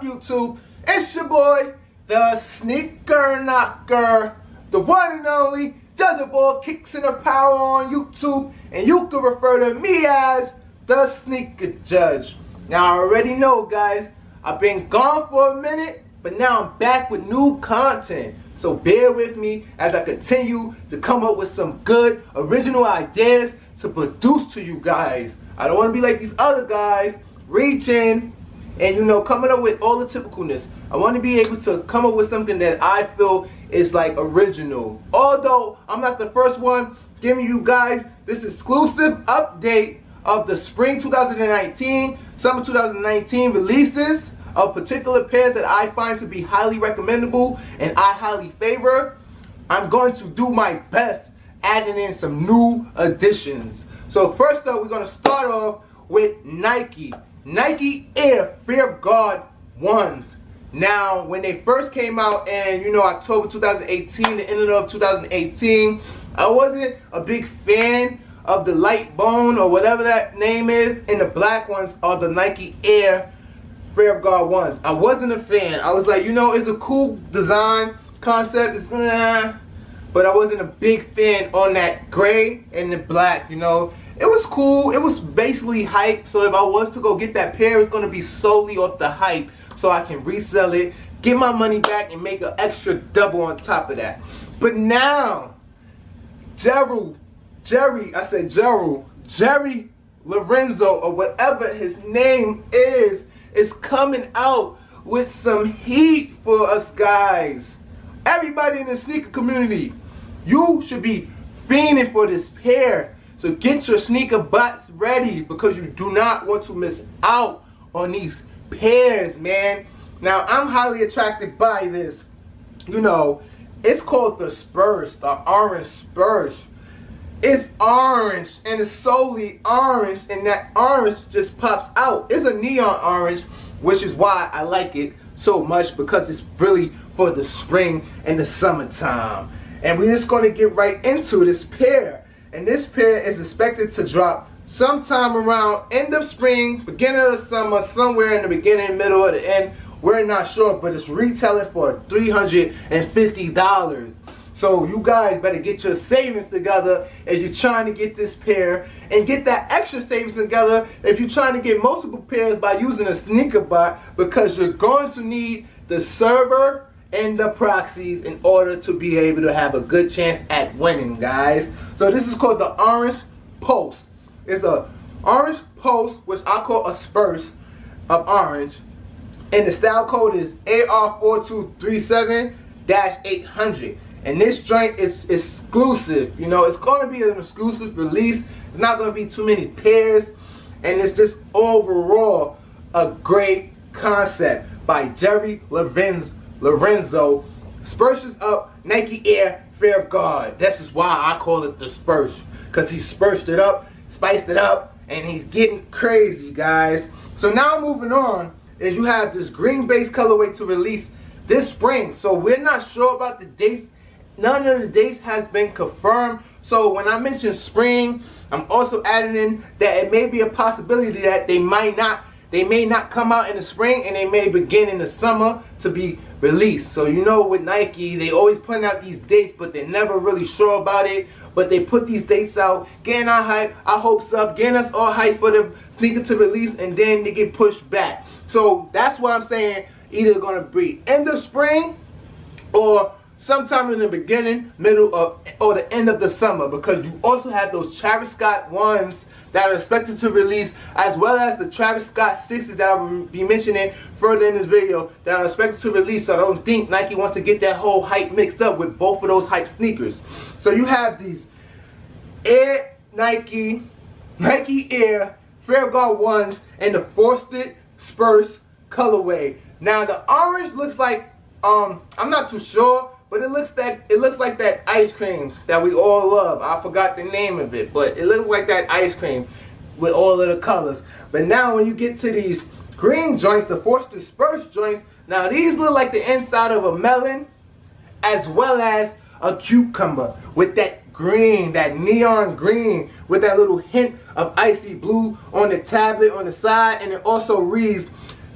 up, YouTube? It's your boy, the Sneaker Knocker, the one and only judge of all kicks and the power on YouTube, and you can refer to me as the Sneaker Judge. Now, I already know, guys, I've been gone for a minute, but now I'm back with new content. So bear with me as I continue to come up with some good original ideas to produce to you guys. I don't want to be like these other guys, reaching and coming up with all the typicalness. I want to be able to come up with something that I feel is like original. Although I'm not the first one giving you guys this exclusive update of the spring 2019, summer 2019 releases of particular pairs that I find to be highly recommendable and I highly favor. I'm going to do my best adding in some new additions. So first up, we're going to start off with Nike Air Fear of God 1s. Now, when they first came out in October 2018, the end of 2018, I wasn't a big fan of the light bone or whatever that name is, and the black ones are the Nike Air Fear of God 1s. I wasn't a fan. I was like, it's a cool design concept, but I wasn't a big fan on that gray and the black. It was cool. It was basically hype. So if I was to go get that pair, it's going to be solely off the hype, so I can resell it, get my money back, and make an extra double on top of that. But now, Jerry Lorenzo, or whatever his name is coming out with some heat for us guys. Everybody in the sneaker community, you should be fiending for this pair. So get your sneaker butts ready, because you do not want to miss out on these pairs, man. Now, I'm highly attracted by this. It's called the Spurs, the orange Spurs. It's orange, and it's solely orange, and that orange just pops out. It's a neon orange, which is why I like it so much, because it's really for the spring and the summertime. And we're just going to get right into this pair. And this pair is expected to drop sometime around end of spring, beginning of the summer, somewhere in the beginning, middle, or the end. We're not sure, but it's retailing for $350. So you guys better get your savings together if you're trying to get this pair, and get that extra savings together if you're trying to get multiple pairs by using a sneaker bot, because you're going to need the server and the proxies in order to be able to have a good chance at winning, guys. So this is called the Orange Pulse. It's a Orange Pulse, which I call a Spurs of orange, and the style code is AR4237-800. And this joint is exclusive. It's going to be an exclusive release. It's not going to be too many pairs, and it's just overall a great concept by Jerry Lorenzo. Spurs up Nike Air Fear of God. This is why I call it the Spurs, because he spursed it up, spiced it up, and he's getting crazy, guys. So now moving on is you have this green base colorway to release this spring. So we're not sure about the dates. None of the dates has been confirmed. So when I mention spring, I'm also adding in that it may be a possibility that they may not come out in the spring, and they may begin in the summer to be released. So with Nike, they always putting out these dates, but they're never really sure about it. But they put these dates out, getting our hype, our hopes up, getting us all hype for the sneaker to release, and then they get pushed back. So that's why I'm saying either going to be end of spring or sometime in the beginning, middle of, or the end of the summer, because you also have those Travis Scott 1s that are expected to release, as well as the Travis Scott 6s that I will be mentioning further in this video that are expected to release. So I don't think Nike wants to get that whole hype mixed up with both of those hype sneakers. So you have these Nike Air Fear of God 1s and the Frosted Spurs colorway. Now the orange looks like I'm not too sure, but it looks like that ice cream that we all love. I forgot the name of it, but it looks like that ice cream with all of the colors. But now when you get to these green joints, the Frosted Spurs joints, now these look like the inside of a melon as well as a cucumber, with that green, that neon green, with that little hint of icy blue on the tablet on the side, and it also reads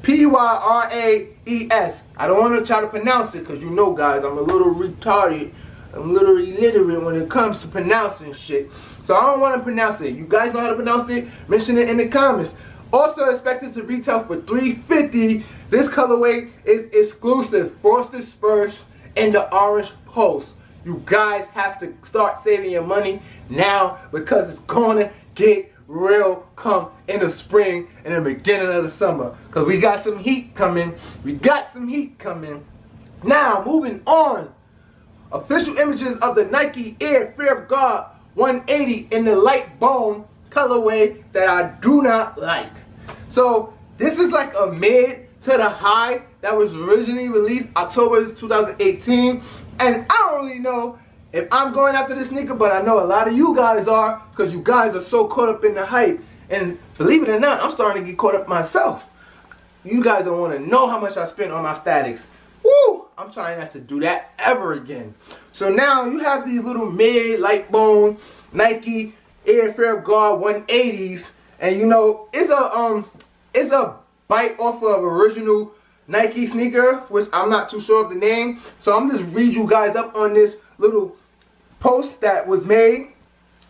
Pyraes. I don't want to try to pronounce it because you know, guys, I'm a little retarded. I'm a little illiterate when it comes to pronouncing shit. So I don't want to pronounce it. You guys know how to pronounce it? Mention it in the comments. Also expected to retail for $350. This colorway is exclusive. Frosted Spurs and the Orange Pulse. You guys have to start saving your money now because it's gonna get real come in the spring and the beginning of the summer. Because we got some heat coming. Now, moving on. Official images of the Nike Air Fair Guard 180 in the light bone colorway that I do not like. So this is like a mid to the high that was originally released October 2018. And I don't really know if I'm going after this sneaker, but I know a lot of you guys are, because you guys are so caught up in the hype. And believe it or not, I'm starting to get caught up myself. You guys don't want to know how much I spent on my statics. Woo! I'm trying not to do that ever again. So now you have these little mid light bone Nike Air Fair Guard 180s, and you know it's a bite off of original Nike sneaker, which I'm not too sure of the name. So I'm just read you guys up on this little post that was made.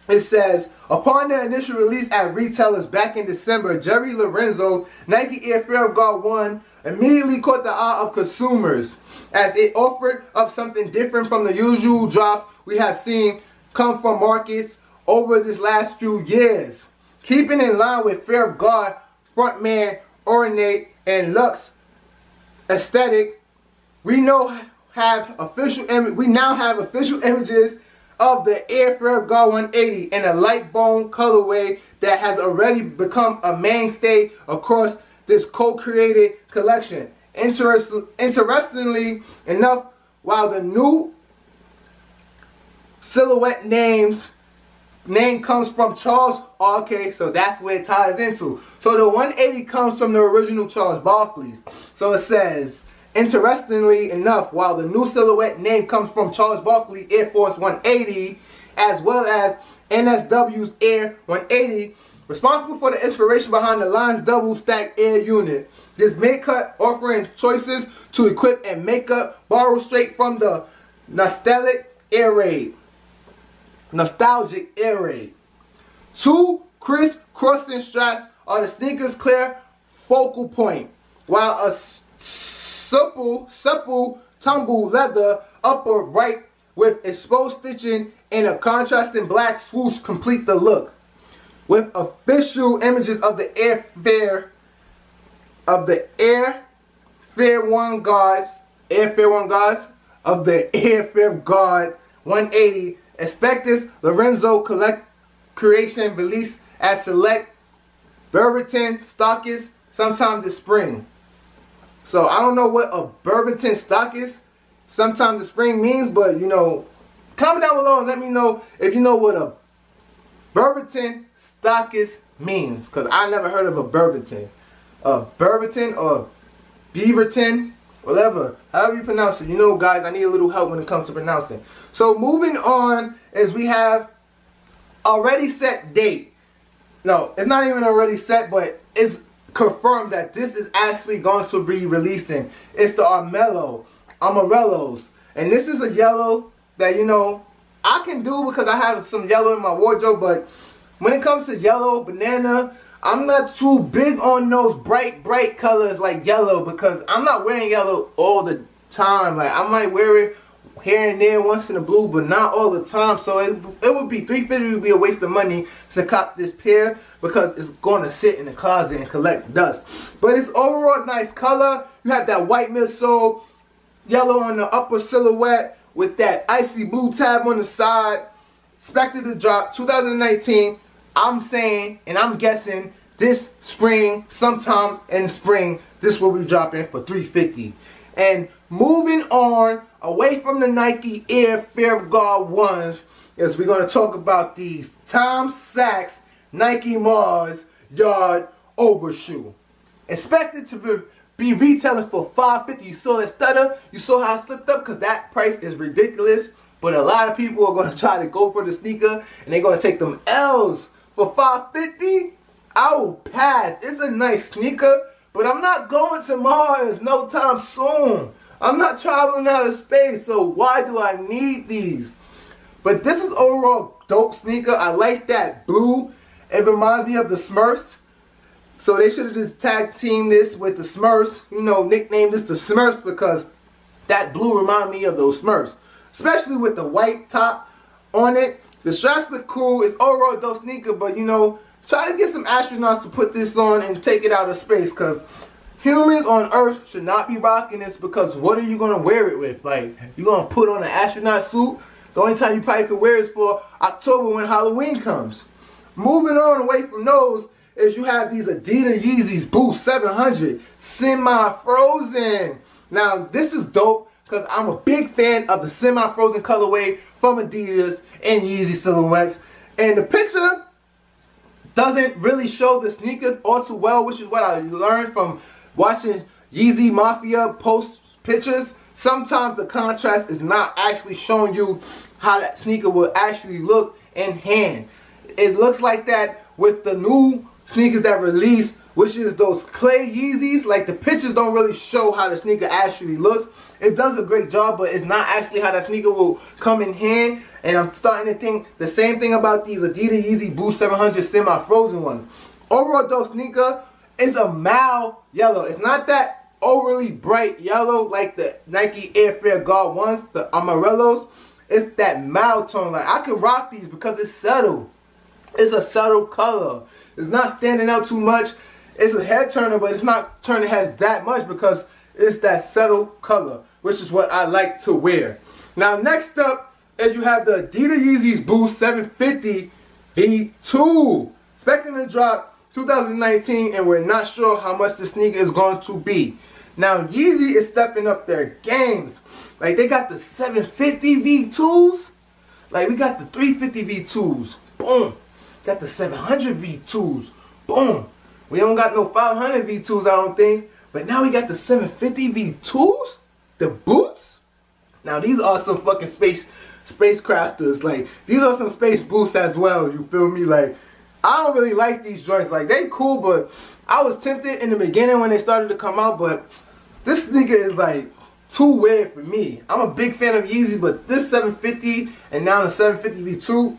It says, upon their initial release at retailers back in December, Jerry Lorenzo's Nike Air Fair Guard 1 immediately caught the eye of consumers as it offered up something different from the usual drops we have seen come from markets over this last few years. Keeping in line with Fair Guard frontman ornate and luxe aesthetic, we now have official images of the Air Fair Guard 180 in a light bone colorway that has already become a mainstay across this co-created collection. Interestingly enough, while the new silhouette name comes from Charles, okay, so that's where it ties into. So the 180 comes from the original Charles Barkley's. So it says, interestingly enough, while the new silhouette name comes from Charles Barkley Air Force 180, as well as NSW's Air 180, responsible for the inspiration behind the line's double stack Air unit. This mid-cut offering choices to equip and makeup borrowed straight from the nostalgic air raid. Two criss-crossing straps are the sneaker's clear focal point, while a supple tumble leather upper right with exposed stitching and a contrasting black swoosh complete the look. With official images of the Air Fair of the Air Fair Guard 180, expect this Lorenzo collect creation release at select Burberry stockists sometime this spring. So I don't know what a Burberry stockist sometime this spring means, but you know, comment down below and let me know if you know what a Burberry stockist means, because I never heard of a Burberry. Burberry or Beaverton, whatever, however you pronounce it. You know, guys, I need a little help when it comes to pronouncing. So moving on is we have already set date. No, it's not even already set, but it's confirmed that this is actually going to be releasing. It's the Amarellos. And this is a yellow that, you know, I can do because I have some yellow in my wardrobe, but when it comes to yellow, banana, I'm not too big on those bright colors like yellow, because I'm not wearing yellow all the time. Like, I might wear it here and there once in a blue, but not all the time. So it would be $350 would be a waste of money to cop this pair, because it's going to sit in the closet and collect dust. But it's overall nice color. You have that white midsole, yellow on the upper silhouette with that icy blue tab on the side. Expected to drop 2019. I'm saying, and I'm guessing, this spring, sometime in spring, this will be dropping for $350. And moving on, away from the Nike Air Fair Guard 1s, is we're going to talk about these Tom Sachs Nike Mars Yard Overshoe. Expected to be retailing for $550. You saw that stutter? You saw how it slipped up? Because that price is ridiculous. But a lot of people are going to try to go for the sneaker, and they're going to take them L's. For $550, I will pass. It's a nice sneaker, But I'm not going to Mars no time soon. I'm not traveling out of space, so why do I need these? But this is overall dope sneaker. I like that blue. It reminds me of the Smurfs. So they should have just tag teamed this with the Smurfs. You know, nicknamed this the Smurfs because that blue reminds me of those Smurfs. Especially with the white top on it. The straps look cool. It's overall a dope sneaker, but you know, try to get some astronauts to put this on and take it out of space, because humans on Earth should not be rocking this, because what are you going to wear it with? Like, you going to put on an astronaut suit? The only time you probably could wear it is for October when Halloween comes. Moving on away from those is you have these Adidas Yeezys Boost 700 semi-frozen. Now, this is dope because I'm a big fan of the semi-frozen colorway from Adidas and Yeezy silhouettes. And the picture doesn't really show the sneakers all too well, which is what I learned from watching Yeezy Mafia post pictures. Sometimes the contrast is not actually showing you how that sneaker will actually look in hand. It looks like that with the new sneakers that release, which is those clay Yeezys. Like, the pictures don't really show how the sneaker actually looks. It does a great job, but it's not actually how that sneaker will come in hand. And I'm starting to think the same thing about these Adidas Yeezy Boost 700 semi-frozen ones. Overall dope sneaker is a mild yellow. It's not that overly bright yellow like the Nike Airfare Guard ones, the Amarillos. It's that mild tone. Like, I can rock these because it's subtle. It's a subtle color. It's not standing out too much. It's a head turner, but it's not turning heads that much because it's that subtle color, which is what I like to wear. Now, next up is you have the Adidas Yeezys Boost 750 V2. Expecting to drop 2019, and we're not sure how much the sneaker is going to be. Now, Yeezy is stepping up their games. Like, they got the 750 V2s. Like, we got the 350 V2s. Boom. Got the 700 V2s. Boom. We don't got no 500 V2s, I don't think. But now we got the 750 V2s? The boots? Now, these are some fucking spacecrafters. Like, these are some space boosts as well, you feel me? Like, I don't really like these joints. Like, they cool, but I was tempted in the beginning when they started to come out, but this sneaker is like too weird for me. I'm a big fan of Yeezy, but this 750 and now the 750 V2,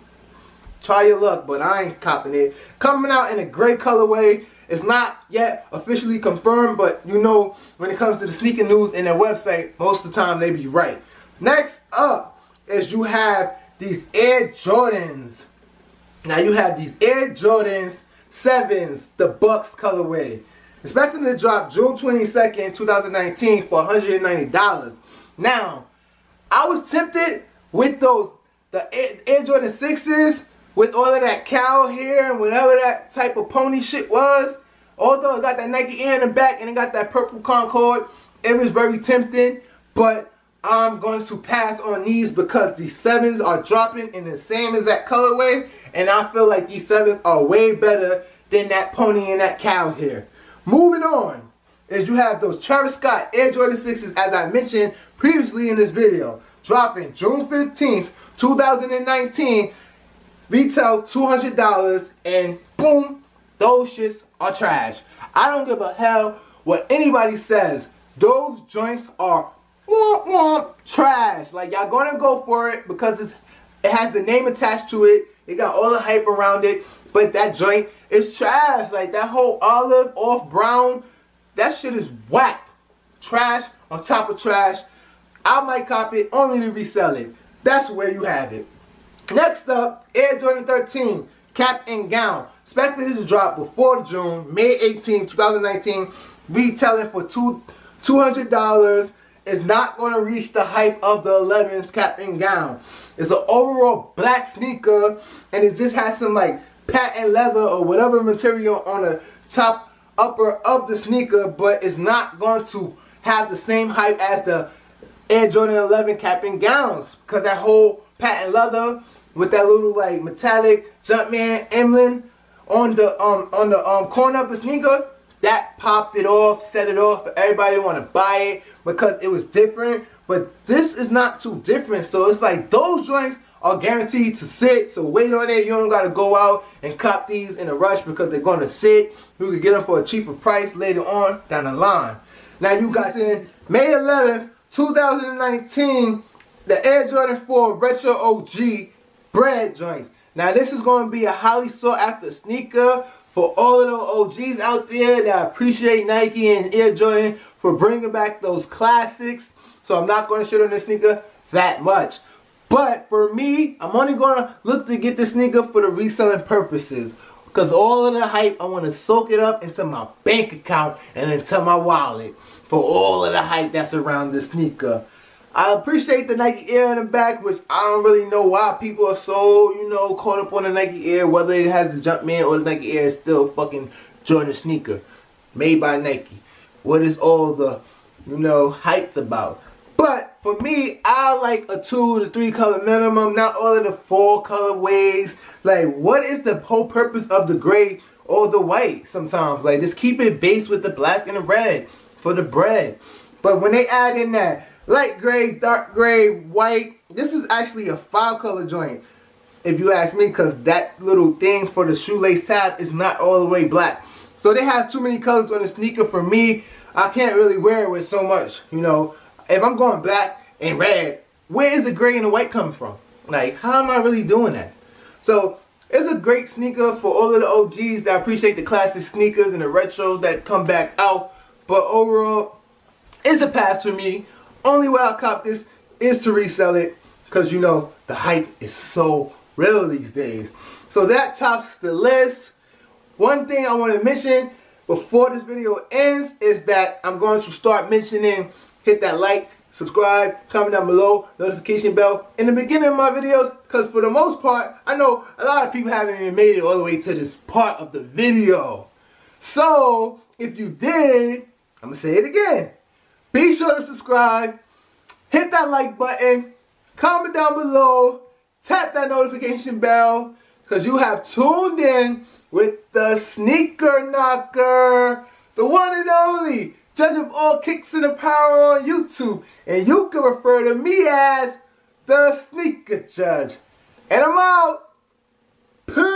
try your luck, but I ain't copping it. Coming out in a gray colorway. It's not yet officially confirmed, but you know, when it comes to the sneaker news and their website, most of the time they be right. Next up is you have these Air Jordans. Now you have these Air Jordans 7s, the Bucks colorway. Expecting to drop June 22nd, 2019 for $190. Now, I was tempted with those, the Air Jordan 6s, with all of that cow hair and whatever that type of pony shit was. Although it got that Nike Air in the back and it got that purple Concord, it was very tempting. But I'm going to pass on these because these 7s are dropping in the same exact colorway. And I feel like these 7s are way better than that pony and that cow hair. Moving on is you have those Travis Scott Air Jordan 6s, as I mentioned previously in this video. Dropping June 15th, 2019. Retail $200, and boom, those shits are trash. I don't give a hell what anybody says. Those joints are womp womp trash. Like, y'all gonna go for it because it has the name attached to it. It got all the hype around it, but that joint is trash. Like, that whole olive off brown, that shit is whack. Trash on top of trash. I might cop it only to resell it. That's where you have it. Next up, Air Jordan 13 cap and gown. Expected to drop before June, May 18, 2019. Retailing for $200. Is not going to reach the hype of the 11s cap and gown. It's an overall black sneaker, and it just has some like patent leather or whatever material on the top upper of the sneaker, but it's not going to have the same hype as the Air Jordan 11 cap and gowns, because that whole patent leather with that little like metallic Jumpman emblem on the corner of the sneaker, that popped it off, set it off for everybody to want to buy it because it was different. But this is not too different, so it's like those joints are guaranteed to sit, so wait on it. You don't gotta go out and cop these in a rush because they're gonna sit. You can get them for a cheaper price later on down the line. Now you got in May 11th, 2019, the Air Jordan 4 Retro OG bread joints. Now this is going to be a highly sought after sneaker for all of those OGs out there that appreciate Nike and Air Jordan for bringing back those classics. So I'm not going to shit on this sneaker that much. But for me, I'm only going to look to get this sneaker for the reselling purposes. Because all of the hype, I want to soak it up into my bank account and into my wallet for all of the hype that's around this sneaker. I appreciate the Nike Air in the back, which I don't really know why people are so, caught up on the Nike Air, whether it has the Jumpman or the Nike Air is still fucking Jordan sneaker made by Nike. What is all the, hyped about? But for me, I like a 2 to 3 color minimum, not all of the 4 colorways. Like, what is the whole purpose of the gray or the white sometimes? Like, just keep it based with the black and the red for the bread. But when they add in that light gray, dark gray, white, this is actually a 5 color joint, if you ask me, because that little thing for the shoelace tab is not all the way black. So they have too many colors on the sneaker for me. I can't really wear it with so much, If I'm going black and red, where is the gray and the white coming from? Like, how am I really doing that? So, it's a great sneaker for all of the OGs that appreciate the classic sneakers and the retros that come back out. But overall, it's a pass for me. Only way I'll cop this is to resell it. Because, the hype is so real these days. So that tops the list. One thing I want to mention before this video ends is that I'm going to start mentioning, hit that like, subscribe, comment down below, notification bell in the beginning of my videos, because for the most part, I know a lot of people haven't even made it all the way to this part of the video. So, if you did, I'm going to say it again. Be sure to subscribe, hit that like button, comment down below, tap that notification bell, because you have tuned in with the Sneaker Knocker, the one and only judge of all kicks and the power on YouTube. And you can refer to me as the Sneaker Judge. And I'm out. Peace.